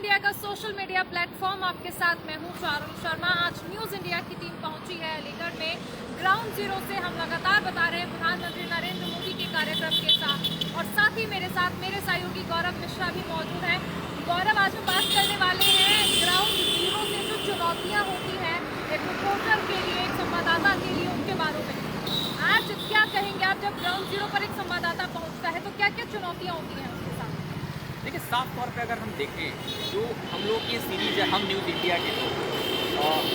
India का social media platform, आपके साथ मैं हूं चारुल शर्मा। आज न्यूज़ इंडिया की टीम पहुंची है अलीगढ़ में। ग्राउंड जीरो से हम लगातार बता रहे हैं प्रधानमंत्री नरेंद्र मोदी के कार्यक्रम के साथ, और साथ ही मेरे साथ मेरे सहयोगी गौरव मिश्रा भी मौजूद हैं। गौरव, आज हम बात करने वाले हैं ग्राउंड जीरो से जो चुनौतियाँ होती हैं एक रिपोर्टर के लिए, एक संवाददाता के लिए, उनके बारे में आज क्या कहेंगे आप? जब ग्राउंड जीरो पर एक संवाददाता पहुँचता है तो क्या क्या चुनौतियाँ होती हैं उसके साथ? देखिए, साफ तौर पे अगर हम देखें, जो हम लोग की सीरीज है हम न्यूज़ इंडिया के लोग,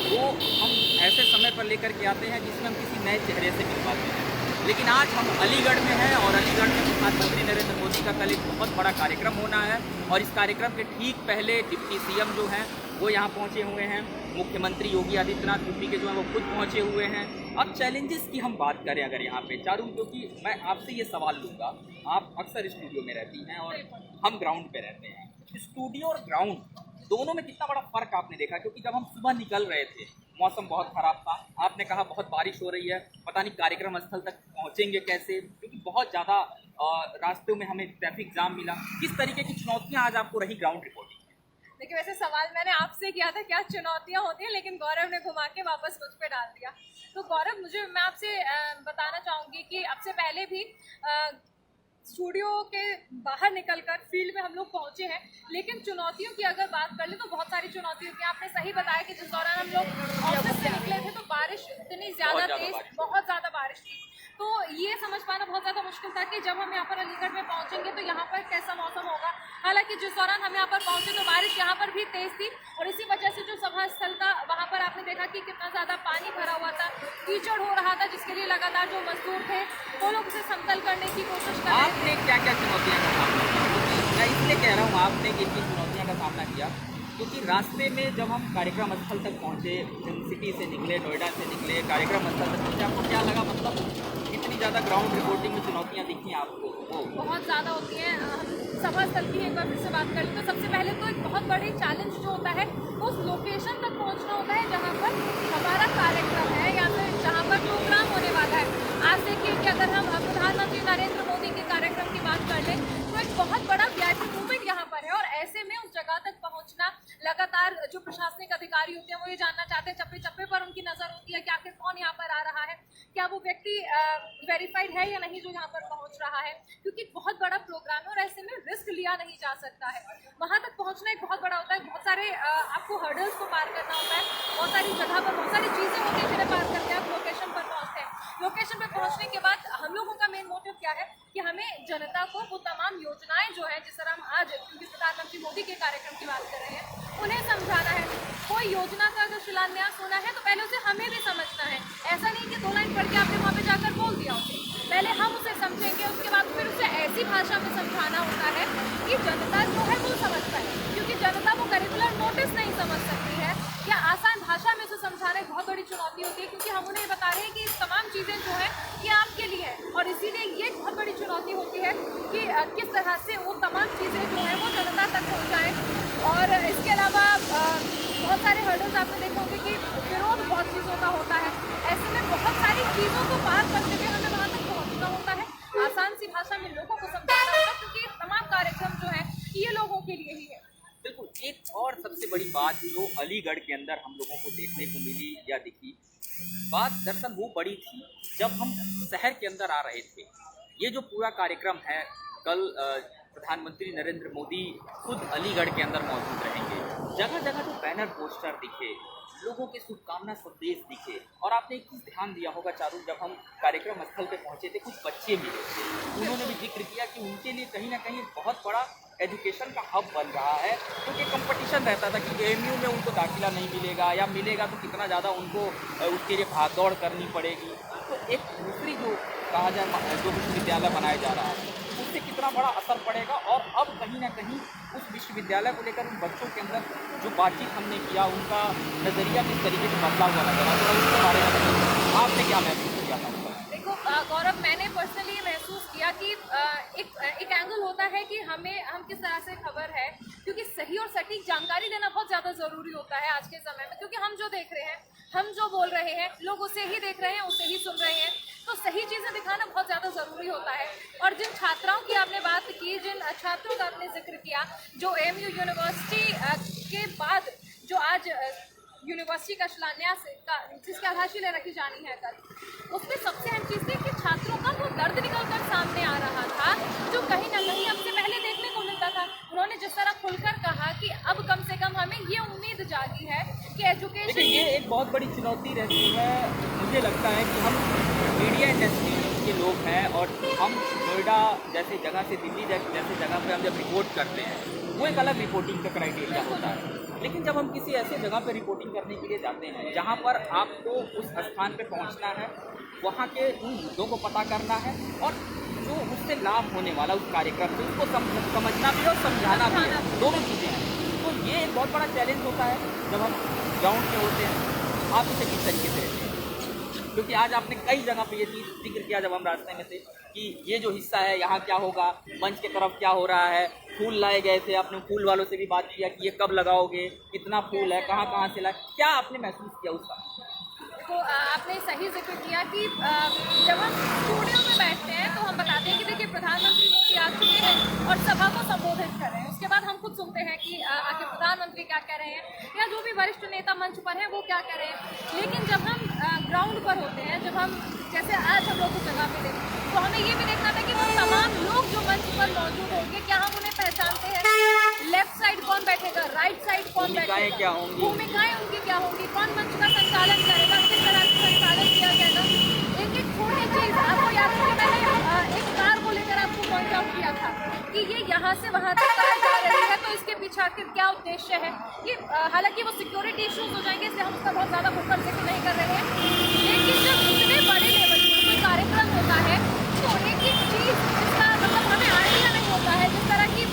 वो हम ऐसे समय पर लेकर के आते हैं जिसमें हम किसी नए चेहरे से मिल पाते हैं। लेकिन आज हम अलीगढ़ में हैं और अलीगढ़ में प्रधानमंत्री नरेंद्र मोदी का कल एक बहुत बड़ा कार्यक्रम होना है, और इस कार्यक्रम के ठीक पहले डिप्टी सीएम जो हैं वो यहाँ पहुँचे हुए हैं। मुख्यमंत्री योगी आदित्यनाथ यूपी के जो हैं वो खुद पहुँचे हुए हैं। अब चैलेंजेस की हम बात करें अगर यहाँ पे चारू, क्योंकि मैं आपसे ये सवाल लूँगा, आप अक्सर स्टूडियो में रहती हैं और हम ग्राउंड पे रहते हैं। स्टूडियो और ग्राउंड दोनों में कितना बड़ा फर्क आपने देखा? क्योंकि जब हम सुबह निकल रहे थे मौसम बहुत खराब था, आपने कहा बहुत बारिश हो रही है, पता नहीं कार्यक्रम स्थल तक पहुंचेंगे कैसे, क्योंकि बहुत ज़्यादा रास्तों में हमें ट्रैफिक जाम मिला। किस तरीके की चुनौतियां आज आपको रही ग्राउंड रिपोर्टिंग? देखिए, वैसे सवाल मैंने आपसे किया था क्या चुनौतियां होती हैं, लेकिन गौरव ने घुमा के वापस मुझ पे डाल दिया। तो गौरव, मैं आपसे बताना चाहूँगी कि अब से पहले भी स्टूडियो के बाहर निकलकर फील्ड में हम लोग पहुंचे हैं, लेकिन चुनौतियों की अगर बात कर ले तो बहुत सारी चुनौतियों की। आपने सही बताया कि जिस दौरान हम लोग ऑफिस से निकले थे तो बारिश इतनी ज़्यादा तेज, बहुत ज़्यादा बारिश थी, तो ये समझ पाना बहुत ज़्यादा मुश्किल था कि जब हम यहाँ पर अलीगढ़ में पहुँचेंगे तो यहाँ पर कैसा मौसम होगा। हालांकि जिस दौरान हम यहाँ पर पहुँचे तो बारिश यहाँ पर भी तेज़ थी, और इसी वजह से जो सभा स्थल था वहाँ पर आपने देखा कि कितना ज़्यादा पानी भरा हुआ था, कीचड़ हो रहा था, जिसके लिए लगातार जो मजदूर थे वो लोग उसे समतल करने की कोशिश कर रहे थे। आपने क्या क्या चुनौतियां का सामना किया? मैं इसलिए कह रहा हूँ आपने कि इतनी चुनौतियां का सामना किया, क्योंकि रास्ते में जब हम कार्यक्रम स्थल तक पहुँचे, सिटी से निकले, नोएडा से निकले, कार्यक्रम स्थल तक पहुँचे, आपको क्या लगा? मतलब इतनी ज़्यादा ग्राउंड रिपोर्टिंग में चुनौतियाँ दिखी आपको? बहुत ज़्यादा होती हैं। सभा स्थल की एक बार फिर से बात करें तो सबसे पहले तो एक बहुत बड़ी चैलेंज जो होता है वो उस लोकेशन तक पहुंचना होता है जहां पर हमारा कार्यक्रम है या फिर जहां पर प्रोग्राम होने वाला है। आज देखिए कि अगर हम प्रधानमंत्री नरेंद्र मोदी के कार्यक्रम की बात कर लें तो एक बहुत बड़ा वीआईपी मूवमेंट यहाँ पर है, और ऐसे में उस जगह तक पहुँचना, लगातार जो प्रशासनिक अधिकारी होते हैं वो ये जानना चाहते हैं, चप्पे चप्पे पर उनकी नज़र होती है कि आखिर कौन यहाँ पर आ रहा है, क्या वो व्यक्ति वेरीफाइड है या नहीं जो यहाँ पर पहुँच रहा है, क्योंकि बहुत बड़ा प्रोग्राम है और ऐसे में रिस्क लिया नहीं जा सकता है। वहाँ तक पहुँचना एक बहुत बड़ा होता है, बहुत सारे आपको हर्डल्स को पार करना होता है, बहुत सारी जगह पर बहुत सारी चीज़ें होती हैं जिन्हें पार करके आप लोकेशन पर पहुँचते हैं। लोकेशन पर पहुँचने के बाद हम लोगों का मेन मोटिव क्या है कि हमें जनता को वो तमाम योजनाएं जो है, जिस तरह हम आज क्योंकि प्रधानमंत्री मोदी के कार्यक्रम की बात कर रहे हैं, उन्हें समझाना है। कोई योजना का अगर शिलान्यास होना है तो पहले उसे हमें भी समझना है। ऐसा नहीं कि 2 लाइन पढ़ के आपने वहाँ पे जाकर बोल दिया उसे, पहले हम उसे समझेंगे, उसके बाद फिर उसे ऐसी भाषा में समझाना होता है कि जनता जो है वो समझ पाए, क्योंकि जनता वो करिकुलर नोटिस नहीं समझ सकती है या आसान भाषा में उसे समझाना एक बहुत बड़ी चुनौती होती है, क्योंकि हम उन्हें बता रहे हैं कि तमाम चीज़ें जो है ये आपके लिए है, और इसीलिए ये बहुत बड़ी चुनौती होती है कि किस तरह से वो तमाम चीज़ें जो है वो जनता तक पहुँचाएँ। और इसके अलावा बहुत सारे हर्डल्स आपने देखे होंगे कि विरोध बहुत चीज़ों का होता है, ऐसे में बहुत सारी चीज़ों को पार करते हुए हमें वहाँ तक पहुँचना होता है, आसान सी भाषा में लोगों को समझाना होता है, क्योंकि तमाम कार्यक्रम जो है ये लोगों के लिए ही है। बिल्कुल। एक और सबसे बड़ी बात जो अलीगढ़ के अंदर हम लोगों को देखने को मिली या दिखी, बात दरअसल वो बड़ी थी जब हम शहर के अंदर आ रहे थे। ये जो पूरा कार्यक्रम है, कल प्रधानमंत्री नरेंद्र मोदी खुद अलीगढ़ के अंदर मौजूद रहेंगे। जगह जगह जो बैनर पोस्टर दिखे, लोगों के शुभकामना संदेश दिखे, और आपने एक चीज़ ध्यान दिया होगा चारू, जब हम कार्यक्रम स्थल पे पहुंचे थे कुछ बच्चे मिले थे, उन्होंने भी जिक्र किया कि उनके लिए कहीं ना कहीं बहुत बड़ा एजुकेशन का हब बन रहा है, क्योंकि कंपटीशन रहता था कि एएमयू में उनको दाखिला नहीं मिलेगा, या मिलेगा तो कितना ज़्यादा उनको उसके लिए भाग दौड़ करनी पड़ेगी। तो एक दूसरी जो कहा जाए जो विश्वविद्यालय बनाया जा रहा है उससे कितना बड़ा असर पड़ेगा, और अब कहीं ना कहीं उस विश्वविद्यालय को लेकर उन बच्चों के अंदर जो बातचीत हमने किया, उनका नज़रिया किस तरीके से बदला हुआ नजर आता है, उसके बारे में आपने क्या महसूस किया था? देखो गौरव, मैंने पर्सनली ये महसूस किया कि एक एंगल होता है कि हम किस तरह से खबर है, क्योंकि सही और सटीक जानकारी देना बहुत ज़्यादा ज़रूरी होता है आज के समय में, क्योंकि हम जो देख रहे हैं, हम जो बोल रहे हैं, लोग उसे ही देख रहे हैं, उसे ही सुन रहे हैं। तो सही चीज़ें दिखाना बहुत ज़्यादा ज़रूरी होता है। और जिन छात्राओं की आपने बात की, जिन छात्रों का आपने जिक्र किया, जो एएमयू यूनिवर्सिटी के बाद जो आज यूनिवर्सिटी का शिलान्यास का जिसकी आधारशिला रखी जानी है कल, उसमें सबसे अहम चीज़ थी कि छात्रों का वो दर्द निकल कर सामने आ रहा था, जो कहीं ना कहीं हमसे पहले देखने को मिलता था। उन्होंने जिस तरह खुलकर कहा कि अब कम से कम हमें ये उम्मीद जागी है कि एजुकेशन, लेकिन ये एक बहुत बड़ी चुनौती रहती है। मुझे लगता है कि हम मीडिया इंडस्ट्री के लोग हैं और हम नोएडा जैसे जगह से, दिल्ली जैसे जगह पे हम जब रिपोर्ट करते हैं, वो एक अलग रिपोर्टिंग का क्राइटेरिया होता है। लेकिन जब हम किसी ऐसे जगह पे रिपोर्टिंग करने के लिए जाते हैं जहाँ पर आपको उस स्थान पे पहुँचना है, वहाँ के उन मुद्दों को पता करना है और जो उससे लाभ होने वाला उस कार्यक्रम से उसको समझना भी है और समझाना भी है, दोनों चीज़ें हैं। तो ये एक बहुत बड़ा चैलेंज होता है जब हम ग्राउंड पे होते हैं। आप इसे किस तरीके से रहते हैं? क्योंकि आज आपने कई जगह पे ये चीज़ जिक्र किया जब हम रास्ते में थे कि ये जो हिस्सा है यहाँ क्या होगा, मंच की तरफ क्या हो रहा है, फूल लाए गए थे, आपने फूल वालों से भी बात किया कि ये कब लगाओगे, कितना फूल है, कहाँ से लाए, क्या आपने महसूस किया उसका? तो आपने सही जिक्र किया कि जब हम स्टूडियो में बैठते हैं तो हम बताते हैं कि देखिए प्रधानमंत्री मोदी आ चुके हैं और सभा को संबोधित कर रहे हैं। उसके बाद हम खुद सुनते हैं कि आखिर प्रधानमंत्री क्या कह रहे हैं या जो भी वरिष्ठ नेता मंच पर हैं वो क्या कह रहे हैं। लेकिन जब हम ग्राउंड पर होते हैं, जब हम जैसे आज हम लोग उस जगह पे देखें, तो हमें ये भी देखना था कि वो तमाम लोग जो मंच पर मौजूद होंगे, क्या हम उन्हें पहचानते हैं? लेफ्ट साइड कौन बैठेगा, राइट साइड कौन बैठेगा, क्या होंगी, भूमिकाएं उनकी क्या होंगी, कौन मंच का संचालन करेगा, किस तरह से संचालन किया जाएगा। एक एक छोटी चीज़ आपको याद है कि मैंने एक कार को लेकर आपको पॉइंट आउट किया था कि ये यहाँ से वहाँ तक कार जा रही है, तो इसके पीछे आखिर क्या उद्देश्य है। ये हालांकि वो सिक्योरिटी इश्यूज हो जाएंगे, इसलिए हम उसका बहुत ज़्यादा ऊपर जिक्र नहीं कर रहे हैं। लेकिन जब इतने बड़े लेवल पर कोई कार्यक्रम होता है तो एक एक चीज़ जिसका मतलब हमें आइडिया नहीं होता है, जिस तरह की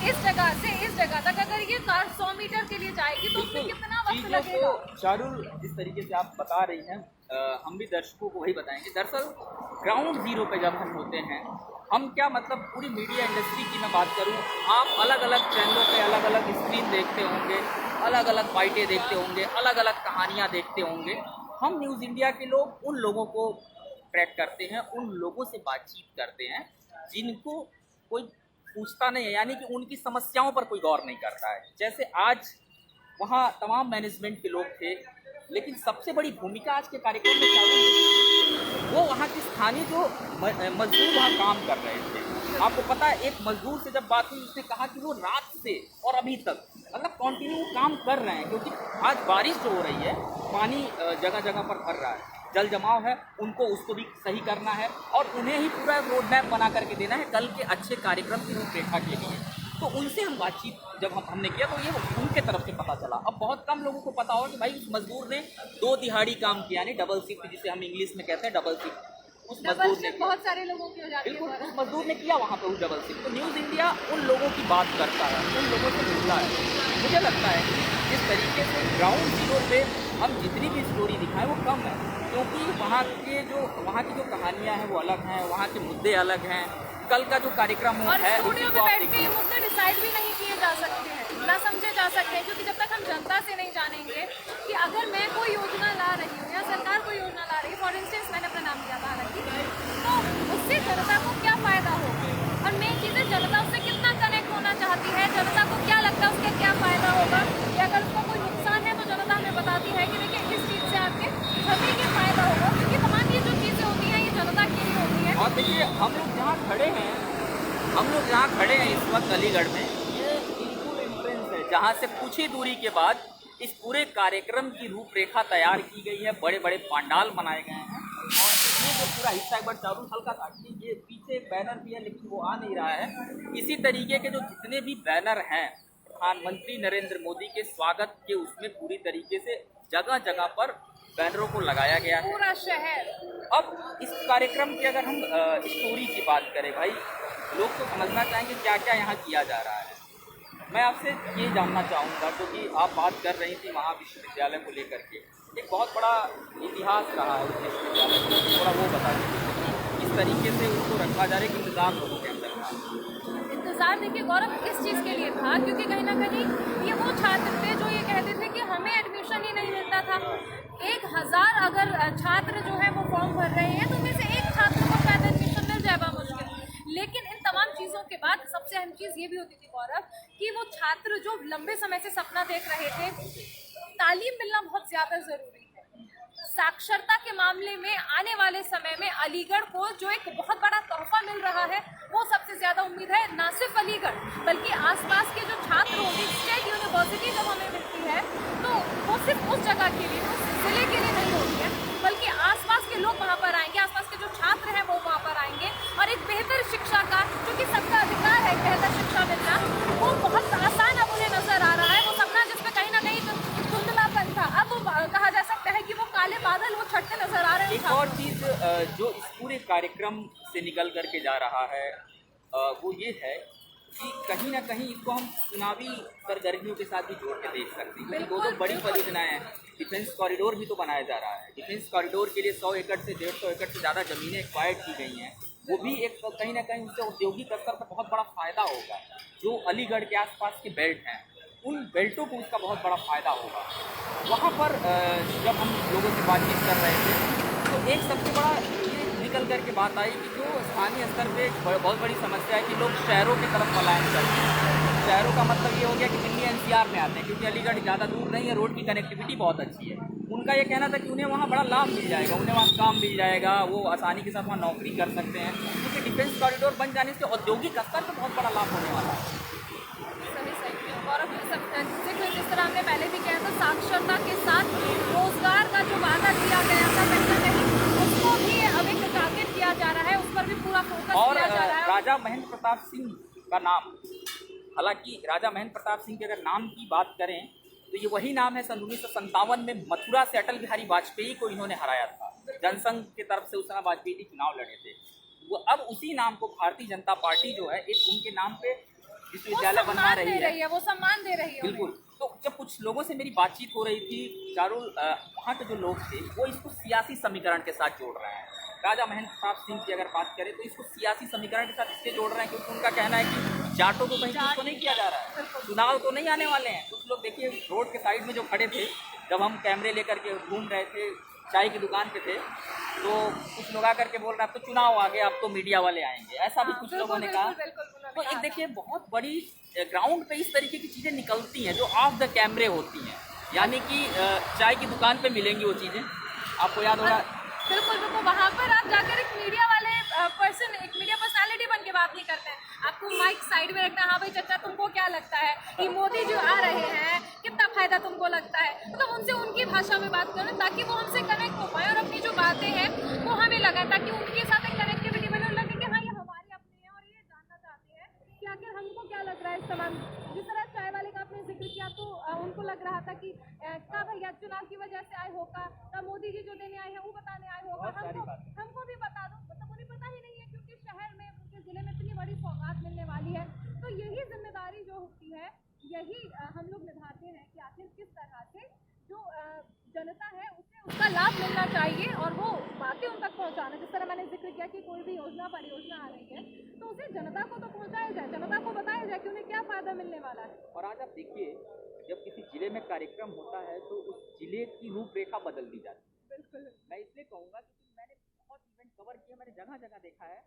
इस जगह से इस जगह तक अगर ये कार 100 मीटर के लिए जाएगी तो उसमें कितना वक्त लगेगा। शारुल, जिस तरीके से आप बता रही हैं, हम भी दर्शकों को वही बताएंगे। दरअसल ग्राउंड जीरो पे जब हम होते हैं, हम क्या मतलब पूरी मीडिया इंडस्ट्री की मैं बात करूं, आप अलग अलग चैनलों पे अलग अलग स्क्रीन देखते होंगे, अलग अलग फाइटें देखते होंगे, अलग अलग कहानियाँ देखते होंगे। हम न्यूज़ इंडिया के लोग उन लोगों को ट्रैक करते हैं, उन लोगों से बातचीत करते हैं जिनको कोई पूछता नहीं है, यानी कि उनकी समस्याओं पर कोई गौर नहीं करता है। जैसे आज वहाँ तमाम मैनेजमेंट के लोग थे, लेकिन सबसे बड़ी भूमिका आज के कार्यक्रम में चालू हुई, वो वहाँ के स्थानीय जो मजदूर वहाँ काम कर रहे थे। आपको पता है, एक मजदूर से जब बात हुई, उसने कहा कि वो रात से और अभी तक मतलब कंटिन्यू काम कर रहे हैं, क्योंकि आज बारिश जो हो रही है, पानी जगह जगह पर भर रहा है, जल जमाव है, उनको उसको भी सही करना है और उन्हें ही पूरा रोड मैप बना करके देना है कल के अच्छे कार्यक्रम की रूपरेखा के लिए। तो उनसे हम बातचीत जब हमने किया तो ये उनके तरफ से पता चला। अब बहुत कम लोगों को पता होगा कि भाई उस मजदूर ने 2 दिहाड़ी काम किया, यानी डबल शिफ्ट जिसे हम इंग्लिश में कहते हैं डबल शिफ्ट, उस मजदूर ने बहुत सारे लोगों की हो जाती है। बिल्कुल, उस मजदूर ने किया वहाँ पे उस डबल शिफ्ट। तो न्यूज़ इंडिया उन लोगों की बात करता है, उन लोगों से जुड़ता है। मुझे लगता है जिस तरीके से ग्राउंड जीरो पे हम जितनी भी स्टोरी दिखाएं वो कम है, क्योंकि वहाँ की जो कहानियाँ हैं वो अलग हैं, वहाँ के मुद्दे अलग हैं। कल का जो कार्यक्रम और है स्टूडियो में बैठ के ये मुद्दे डिसाइड भी नहीं किए जा सकते हैं, ना समझे जा सकते हैं, क्योंकि जब तक हम जनता से नहीं जानेंगे कि अगर मैं कोई योजना ला रही हूँ या सरकार कोई योजना ला रही है, फॉर इंस्टेंस मैंने अपना नाम लिया था हालांकि, तो उससे जनता को क्या फ़ायदा होगा और मेन चीज़ है जनता उससे कितना कनेक्ट होना चाहती है, जनता को क्या लगता है उसका क्या फ़ायदा होगा, या अगर उसका कोई नुकसान है तो जनता हमें बताती है कि देखिए इस चीज़ से आपके हमें ये फ़ायदा होगा, क्योंकि तमाम ये जो चीज़ें होती हैं ये जनता के लिए होती हैं। और देखिए हम लोग जहाँ खड़े हैं इस वक्त अलीगढ़ में, ये बिल्कुल एंट्रेंस है जहाँ से कुछ ही दूरी के बाद इस पूरे कार्यक्रम की रूपरेखा तैयार की गई है, बड़े बड़े पंडाल बनाए गए हैं। और ये जो पूरा हिस्सा एक बार चारों हल्का था, ये पीछे एक बैनर भी है लेकिन वो आ नहीं रहा है। इसी तरीके के जो जितने भी बैनर हैं प्रधानमंत्री नरेंद्र मोदी के स्वागत के, उसमें पूरी तरीके से जगह जगह पर बैनरों को लगाया गया है, पूरा शहर। अब इस कार्यक्रम की अगर हम स्टोरी की बात करें, भाई लोग तो समझना चाहेंगे क्या क्या यहाँ किया जा रहा है। मैं आपसे ये जानना चाहूँगा, क्योंकि आप बात कर रही थी महाविश्वविद्यालय को लेकर के, एक बहुत बड़ा इतिहास रहा है उस विश्वविद्यालय का, थोड़ा वो बता दीजिए किस तरीके से उसको रखा जा रहा है, कि इंतजाम लोगों के अंदर था। इंतज़ार देखिए गौरव किस चीज़ के लिए था, क्योंकि कहीं ना कहीं ये वो छात्र थे जो ये कहते थे कि हमें एडमिशन ही नहीं मिलता था। 1000 अगर छात्र जो है वो फॉर्म भर रहे हैं तो उनमें से लेकिन इन तमाम चीज़ों के बाद सबसे अहम चीज़ ये भी होती थी गौरव कि वो छात्र जो लंबे समय से सपना देख रहे थे, तालीम मिलना बहुत ज़्यादा ज़रूरी है। साक्षरता के मामले में आने वाले समय में अलीगढ़ को जो एक बहुत बड़ा तोहफा मिल रहा है, वो सबसे ज़्यादा उम्मीद है ना सिर्फ अलीगढ़ बल्कि आसपास के जो छात्र होंगे, स्टेट यूनिवर्सिटी जब हमें मिलती है तो वो सिर्फ उस जगह के लिए, उस जिले के लिए नहीं होती है, बल्कि आसपास के लोग वहाँ पर आएंगे, आसपास के जो छात्र हैं वो वहाँ पर आएंगे और एक बेहतर शिक्षा का, क्योंकि सबका अधिकार है बेहतर शिक्षा मिलना, वो बहुत आसान अब उन्हें नजर आ रहा है। वो सपना जिसमें कहीं ना कहीं धुंधलापन था, अब वो कहा जा सकता है कि वो काले बादल वो छटते नजर आ रहे हैं। एक और चीज़ जो इस पूरे कार्यक्रम से निकल करके जा रहा है वो ये है कि कहीं ना कहीं इसको हम चुनावी सरगर्मियों के साथ भी जोड़ के देख सकते हैं, क्योंकि दो तो बड़ी परियोजनाएं हैं। डिफेंस कॉरिडोर भी तो बनाया जा रहा है। डिफेंस कॉरिडोर के लिए 100 एकड़ से 150 एकड़ से ज़्यादा ज़मीनें एक्वायर्ड की गई हैं, वो भी एक कहीं ना कहीं उससे औद्योगिक स्तर पर बहुत बड़ा फ़ायदा होगा। जो अलीगढ़ के आसपास के बेल्ट हैं, उन बेल्टों को उसका बहुत बड़ा फ़ायदा होगा। वहाँ पर जब हम लोगों से बातचीत कर रहे थे तो एक सबसे बड़ा ये निकल करके बात आई कि जो स्थानीय स्तर पे एक बहुत बड़ी समस्या है कि लोग शहरों की तरफ पलायन करते हैं। शहरों का मतलब ये हो गया कि दिल्ली एनसीआर में आते हैं, क्योंकि अलीगढ़ ज़्यादा दूर नहीं है, रोड की कनेक्टिविटी बहुत अच्छी है। उनका ये कहना था कि उन्हें वहाँ बड़ा लाभ मिल जाएगा, उन्हें वहाँ काम मिल जाएगा, वो आसानी के साथ वहाँ नौकरी कर सकते हैं, क्योंकि डिफेंस कॉरिडोर बन जाने से औद्योगिक स्तर पर बहुत बड़ा लाभ होने वाला है। और जिस तरह हमने पहले भी किया था, साक्षरता के साथ रोजगार का जो वादा किया गया था कहीं ना कहीं उसको भी अब एक टारगेट किया जा रहा है, उस पर भी पूरा फोकस किया जा रहा है। राजा महेंद्र प्रताप सिंह का नाम, हालांकि राजा महेंद्र प्रताप सिंह के अगर नाम की बात करें तो ये वही नाम है, सन 1957 में मथुरा से अटल बिहारी वाजपेयी को इन्होंने हराया था। जनसंघ की तरफ से उस समय वाजपेयी जी चुनाव लड़े थे। वो अब उसी नाम को भारतीय जनता पार्टी जो है एक उनके नाम पे विश्वविद्यालय बनवा रही है, वो सम्मान दे रही है। बिल्कुल। तो जब कुछ लोगों से मेरी बातचीत हो रही थी, चारों वहाँ के जो लोग थे वो इसको सियासी समीकरण के साथ जोड़ रहे हैं। राजा महेंद्र प्रताप सिंह की अगर बात करें तो इसको सियासी समीकरण के साथ इससे जोड़ रहे हैं, क्योंकि उनका कहना है कि जाटों को कहीं चूज तो नहीं किया जा रहा है, चुनाव तो नहीं आने वाले हैं। कुछ लोग देखिए रोड के साइड में जो खड़े थे, जब हम कैमरे लेकर के घूम रहे थे, चाय की दुकान पे थे, तो कुछ लोग आकर के बोल रहे हैं अब तो चुनाव आ गया, अब तो मीडिया वाले आएंगे, ऐसा भी कुछ लोगों ने कहा। तो एक देखिए बहुत बड़ी ग्राउंड पे इस तरीके की चीज़ें निकलती हैं जो ऑफ द कैमरे होती हैं, यानी कि चाय की दुकान पे मिलेंगी वो चीज़ें, आपको याद होगा। बिल्कुल बिल्कुल, वहाँ पर आप जाकर एक मीडिया वाले पर्सन, एक मीडिया पर्सनालिटी बन के बात नहीं करते हैं। आपको माइक साइड में रखना, हाँ भाई चाचा तुमको क्या लगता है कि मोदी जो आ रहे हैं कितना फायदा तुमको लगता है, मतलब उनसे उनकी भाषा में बात करें ताकि वो हमसे कनेक्ट हो पाए और अपनी जो बातें हैं वो हमें लगाए, ताकि उनके साथ एक कनेक्टिविटी बने, लगे कि हाँ ये हमारे अपने हैं और ये जानना चाहते हैं कि आखिर हमको क्या लग रहा है इस तमाम। जिस तरह चाय वाले का आपने जिक्र किया तो उनको लग रहा था कि क्या भैया चुनाव की वजह से आए होगा, क्या मोदी जी जो देने आए हैं वो बताने आए होगा, हमको भी बता दो, मतलब उन्हें पता ही नहीं है, क्योंकि शहर में उनके जिले में इतनी बड़ी सौगात मिलने वाली है। तो यही जिम्मेदारी जो होती है, यही हम लोग निभाते हैं कि आखिर किस तरह से जो जनता है उसे उसका लाभ मिलना चाहिए और वो बातें उन तक पहुंचाना। जिस तरह मैंने जिक्र किया कि कोई भी योजना परियोजना आ रही है तो उसे जनता को तो पहुंचाया जाए, जनता को बताया जाए कि उन्हें क्या फायदा मिलने वाला है। और आज आप देखिए जब किसी जिले में कार्यक्रम होता है तो उस जिले की रूपरेखा बदल दी जाती है। बिल्कुल, मैं इसलिए कहूँगा क्योंकि मैंने बहुत इवेंट कवर किए, मैंने जगह जगह देखा है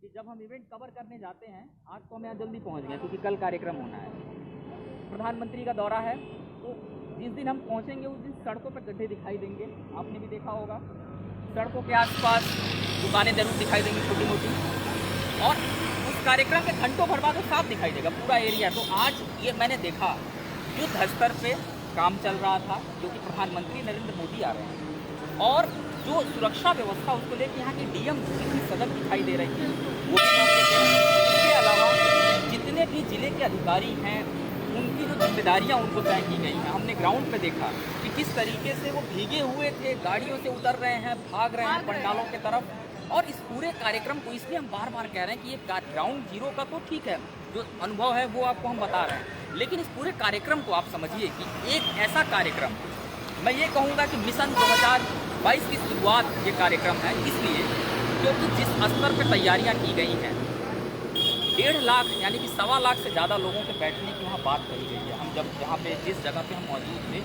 कि जब हम इवेंट कवर करने जाते हैं, आज तो हम यहाँ जल्दी पहुँच गए क्योंकि कल कार्यक्रम होना है, प्रधानमंत्री का दौरा है, तो जिस दिन हम पहुँचेंगे उस दिन सड़कों पर गड्ढे दिखाई देंगे, आपने भी देखा होगा। सड़कों के आसपास दुकानें जरूर दिखाई देंगी छोटी मोटी, और उस कार्यक्रम के घंटों भर बाद वो साफ दिखाई देगा पूरा एरिया। तो आज ये मैंने देखा युद्ध स्तर पे काम चल रहा था, जो कि प्रधानमंत्री नरेंद्र मोदी आ रहे हैं, और जो सुरक्षा व्यवस्था उसको लेकर यहाँ की डीएम कितनी सजग दिखाई दे रही है वो भी मौके पे। इसके अलावा जितने भी जिले के अधिकारी हैं उनकी जो जिम्मेदारियाँ उनको तय की गई हैं, हमने ग्राउंड पे देखा कि किस तरीके से वो भीगे हुए थे, गाड़ियों से उतर रहे हैं, भाग रहे हैं पंडालों की तरफ। और इस पूरे कार्यक्रम को इसलिए हम बार बार कह रहे हैं कि ये ग्राउंड जीरो का तो ठीक है, जो अनुभव है वो आपको हम बता रहे हैं, लेकिन इस पूरे कार्यक्रम को आप समझिए कि एक ऐसा कार्यक्रम, मैं ये कहूँगा कि मिशन 2022 की शुरुआत ये कार्यक्रम है, इसलिए क्योंकि जिस स्तर पर तैयारियाँ की गई हैं, 1.5 लाख यानी कि 1.25 लाख से ज़्यादा लोगों के बैठने की वहाँ बात कही गई है। हम जब जहाँ पे जिस जगह पे हम मौजूद थे,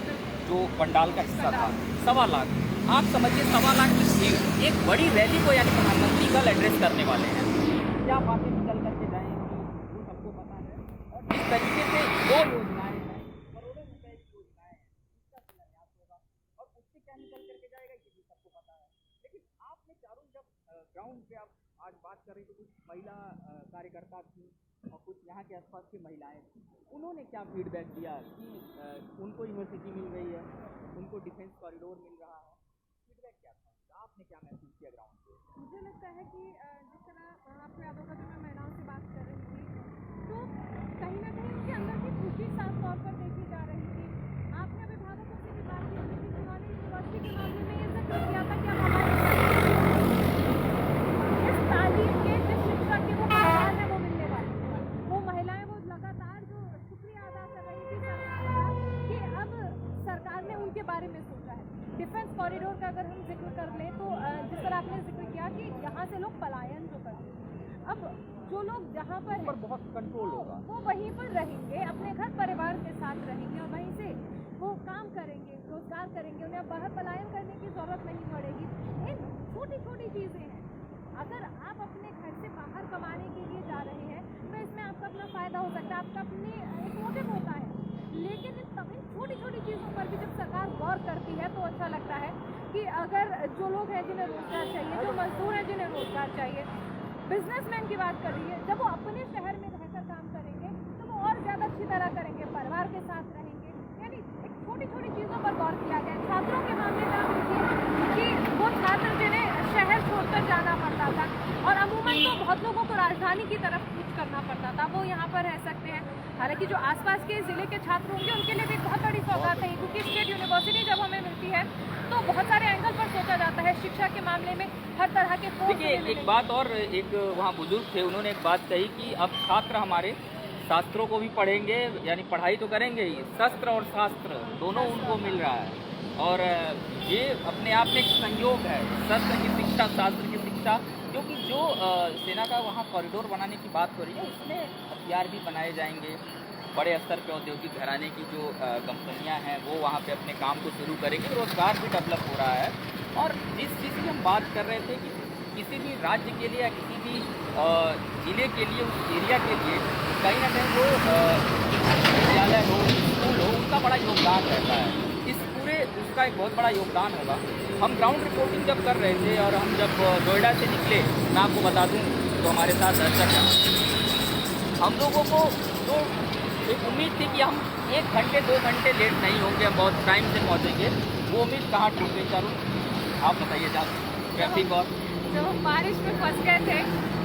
जो पंडाल का हिस्सा था, 1.25 लाख, आप समझिए 1.25 लाख की भीड़ एक बड़ी रैली को यानी प्रधानमंत्री कल एड्रेस करने वाले हैं, क्या बातें निकल जिस तरीके से दो योजनाएं हैं, करोड़ों रुपए की योजनाएं हैं, इसका शिलान्यास होगा और उससे क्या निकल करके जाएगा ये भी सबको पता है। लेकिन आपने चारों जब ग्राउंड पे आप आज बात कर रहे थे, कुछ महिला कार्यकर्ता थी और कुछ यहाँ के आसपास की महिलाएं थी, उन्होंने क्या फीडबैक दिया कि उनको यूनिवर्सिटी मिल गई है, उनको डिफेंस कॉरिडोर मिल रहा है, फीडबैक क्या था, आपने क्या महसूस किया ग्राउंड पे? मुझे लगता है कि जिस तरह आपको याद होगा जब मैं महिलाओं से बात कर रही थी तो कहीं ना कहीं उनके अंदर की खुशी साफ तौर पर देखी जा रही थी। आपने अभिभावकों से भी बात की थी कि उन्होंने यूनिवर्सिटी के मामले में ये जिक्र किया था कि अब हमारे इस तालीम के जिस शिक्षा के वो आधार है वो मिलने वाली है। वो महिलाएं वो लगातार जो शुक्रिया अदा कर रही थी सरकार का कि अब सरकार ने उनके बारे में सोचा है। डिफेंस कॉरिडोर का अगर हम जिक्र कर लें तो जिस तरह आपने जिक्र किया कि यहाँ से लोग पलायन जो करते हैं, अब जो लोग जहाँ पर हैं बहुत कंट्रोल होगा, वो वहीं पर रहेंगे, अपने घर परिवार के साथ रहेंगे और वहीं से वो काम करेंगे, रोजगार करेंगे, उन्हें अब बाहर पलायन करने की जरूरत नहीं पड़ेगी। इन छोटी छोटी चीज़ें हैं। अगर आप अपने घर से बाहर कमाने के लिए जा रहे हैं तो इसमें आपका अपना फ़ायदा हो सकता है, आपका अपनी एक मोटिव होता है। लेकिन इन छोटी छोटी चीज़ों पर भी जब सरकार गौर करती है तो अच्छा लगता है कि अगर जो लोग हैं जिन्हें रोजगार चाहिए, जो मजदूर हैं जिन्हें रोजगार चाहिए, बिजनेसमैन की बात कर रही है, जब वो अपने शहर में रहकर काम करेंगे तो वो और ज़्यादा अच्छी तरह करेंगे, परिवार के साथ रहेंगे। यानी एक छोटी छोटी चीज़ों पर गौर किया गया। छात्रों के मामले में आप देखिए कि वो छात्र जिन्हें शहर छोड़कर जाना पड़ता था और अमूमन तो बहुत लोगों को राजधानी की तरफ कूच करना पड़ता था, वो यहाँ पर रह सकते हैं। हालांकि जो आसपास के ज़िले के छात्र होंगे उनके लिए भी बहुत बड़ी सौगात है, क्योंकि स्टेट यूनिवर्सिटी जब हमें मिलती है तो बहुत सारे एंगल पर सोचा जाता है। शिक्षा के मामले में हर तरह के देखिए एक बात और, एक वहाँ बुजुर्ग थे, उन्होंने एक बात कही कि अब छात्र हमारे शास्त्रों को भी पढ़ेंगे, यानी पढ़ाई तो करेंगे ही, शस्त्र और शास्त्र दोनों उनको मिल रहा है। और ये अपने आप में एक संयोग है, शस्त्र की शिक्षा, शास्त्र की शिक्षा, क्योंकि जो सेना का वहाँ कॉरिडोर बनाने की बात हो रही है उसमें हथियार भी बनाए जाएंगे, बड़े स्तर पे औद्योगिक घराने की जो कंपनियां हैं वो वहाँ पे अपने काम को शुरू करेंगे, रोजगार भी डेवलप हो रहा है। और जिस चीज़ की हम बात कर रहे थे कि किसी भी राज्य के लिए या किसी भी ज़िले के लिए, उस एरिया के लिए कहीं ना कहीं वो विद्यालय हो, स्कूल हो, उसका बड़ा योगदान रहता है। इस पूरे उसका एक बहुत बड़ा योगदान होगा। हम ग्राउंड रिपोर्टिंग जब कर रहे थे और हम जब नोएडा से निकले, मैं आपको बता दूँ तो हमारे साथ दर्शक हैं, हम लोगों को जो एक उम्मीद थी कि हम 1 घंटे 2 घंटे लेट नहीं होंगे, हम बहुत टाइम से पहुँचेंगे, वो उम्मीद कहाँ टूट गई चारों? आप बताइए जहाँ ट्रैफिक और जब हम बारिश में फंस गए थे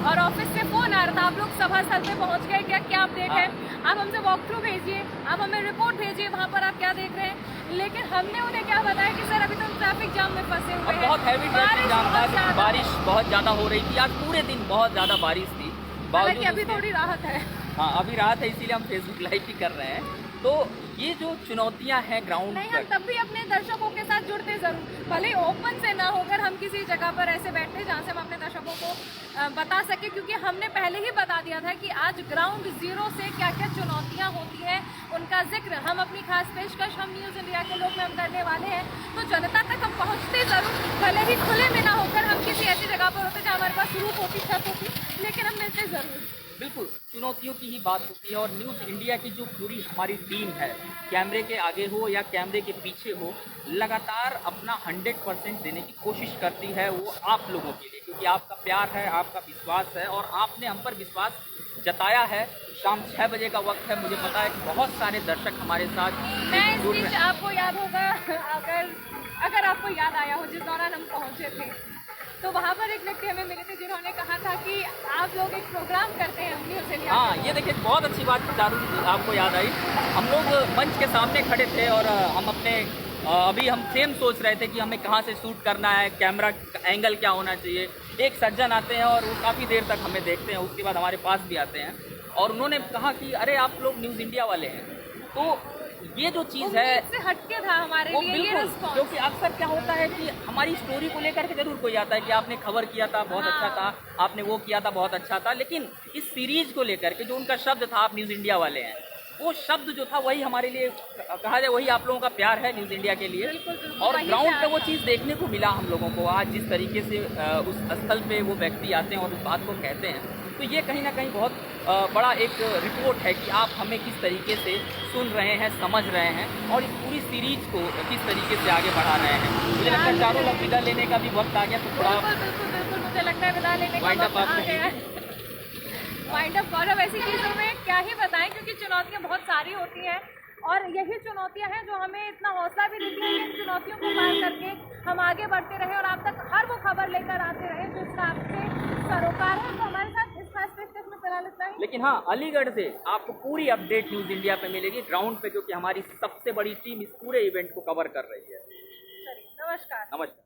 और ऑफिस से फ़ोन आ रहा था, आप लोग सभा स्थल पे पहुंच गए, क्या अपडेट है, आप हमसे वॉक थ्रू भेजिए, आप हमें रिपोर्ट भेजिए वहाँ पर आप क्या देख रहे हैं। लेकिन हमने उन्हें क्या बताया कि सर अभी तो हम ट्रैफिक जाम में फंसे हुए हैं। बहुत हैवी ट्रैफिक जाम था, बारिश बहुत ज़्यादा हो रही थी, आज पूरे दिन बहुत ज़्यादा बारिश थी। हालांकि अभी थोड़ी राहत है। हाँ अभी राहत है, इसीलिए हम फेसबुक लाइव भी कर रहे हैं। तो ये जो चुनौतियां हैं ग्राउंड नहीं, पर, हम तब भी अपने दर्शकों के साथ जुड़ते जरूर, भले ओपन से ना होकर हम किसी जगह पर ऐसे बैठते जहाँ से हम अपने दर्शकों को बता सके, क्योंकि हमने पहले ही बता दिया था कि आज ग्राउंड जीरो से क्या क्या चुनौतियाँ होती हैं उनका जिक्र हम अपनी खास पेशकश हम न्यूज़ इंडिया के लोग में हम करने वाले हैं। तो जनता तक हम पहुँचते जरूर, भले ही खुले में ना होकर, हम किसी ऐसी जगह पर होते जहाँ हमारे पास रूप होती, छत होती, लेकिन हम मिलते जरूर। बिल्कुल चुनौतियों की ही बात होती है। और न्यूज़ इंडिया की जो पूरी हमारी टीम है, कैमरे के आगे हो या कैमरे के पीछे हो, लगातार अपना 100% देने की कोशिश करती है, वो आप लोगों के लिए, क्योंकि आपका प्यार है, आपका विश्वास है और आपने हम पर विश्वास जताया है। शाम 6 बजे का वक्त है, मुझे पता है कि बहुत सारे दर्शक हमारे साथ मैं इस बीच, आपको याद होगा, अगर आपको याद आया हो, जिस दौरान हम पहुँचे थे तो वहाँ पर एक व्यक्ति हमें मिले थे जिन्होंने कहा था कि आप लोग एक प्रोग्राम करते हैं न्यूज़ इंडिया। हाँ ये देखिए बहुत अच्छी बात चारू आपको याद आई। हम लोग मंच के सामने खड़े थे और हम अपने अभी हम सेम सोच रहे थे कि हमें कहाँ से शूट करना है, कैमरा एंगल क्या होना चाहिए। एक सज्जन आते हैं और वो काफ़ी देर तक हमें देखते हैं, उसके बाद हमारे पास भी आते हैं और उन्होंने कहा कि अरे आप लोग न्यूज़ इंडिया वाले हैं। तो ये जो चीज़ है से हटके था हमारे लिए ये रिस्पॉन्स, क्योंकि अक्सर क्या होता है कि हमारी स्टोरी को लेकर के जरूर कोई आता है कि आपने खबर किया था बहुत अच्छा था, आपने वो किया था बहुत अच्छा था, लेकिन इस सीरीज को लेकर के जो उनका शब्द था, आप न्यूज़ इंडिया वाले हैं, वो शब्द जो था वही हमारे लिए कहा जाए वही आप लोगों का प्यार है न्यूज़ इंडिया के लिए। और ग्राउंड पे वो चीज़ देखने को मिला हम लोगों को आज, जिस तरीके से उस स्थल पे वो व्यक्ति आते हैं और उस बात को कहते हैं, तो ये कहीं ना कहीं बहुत बड़ा एक रिपोर्ट है कि आप हमें किस तरीके से सुन रहे हैं, समझ रहे हैं और इस पूरी सीरीज को किस तरीके से आगे बढ़ा रहे हैं। मुझे लगता है चारों लोग विदा लेने का भी वक्त आ गया, तो थोड़ा बिल्कुल बिल्कुल मुझे लगता है विदा लेने का वाइंड अप वक्त आप आ गया करिए। है। वाइंड अप गौरव, ऐसी चीज़ों में क्या ही बताएं, क्योंकि चुनौतियाँ बहुत सारी होती हैं और यही चुनौतियाँ हैं जो हमें इतना हौसला भी देती हैं कि इन चुनौतियों को पार करके हम आगे बढ़ते रहें और आप तक हर वो खबर लेकर आते रहें जो इसका आपसे सरोकार है। तो हमारे साथ इस खास पेशकश में फिलहाल इतना ही। लेकिन हाँ, अलीगढ़ से आपको पूरी अपडेट न्यूज़ इंडिया पे मिलेगी ग्राउंड पे, क्योंकि हमारी सबसे बड़ी टीम इस पूरे इवेंट को कवर कर रही है। चलिए, नमस्कार। नमस्कार।